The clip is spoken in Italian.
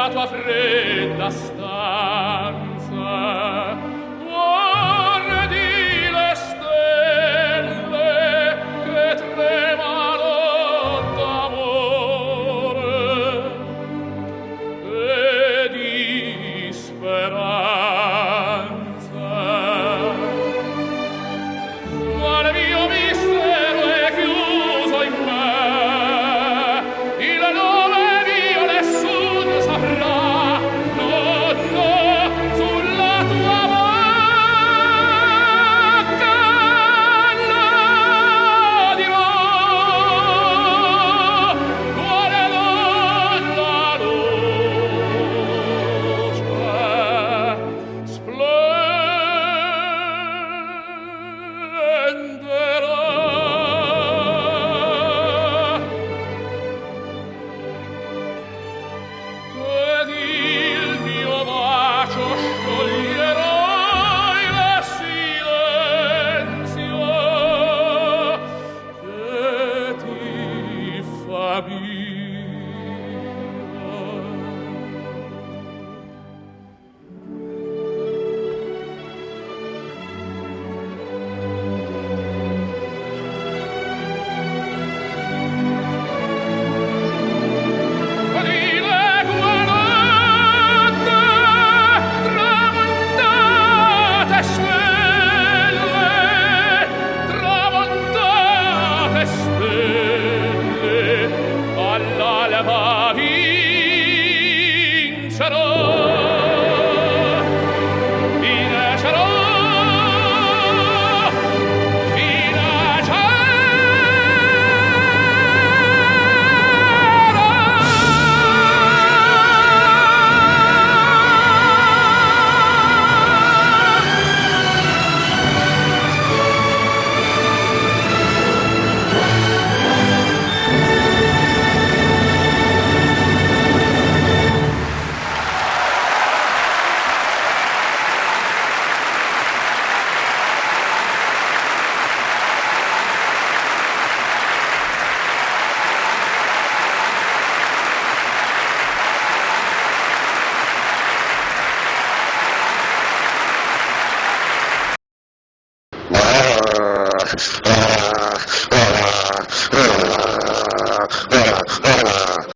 nella tua fredda stanza guardi le stelle che tremano d'amore e di speranza. Ma il mio mistero è chiuso in me, il nome mio nessun saprà. No, no, sulla tua bocca la dirò. Quale donna luce splenderà. Ed il mio bacio scioglierà il silenzio che ti fa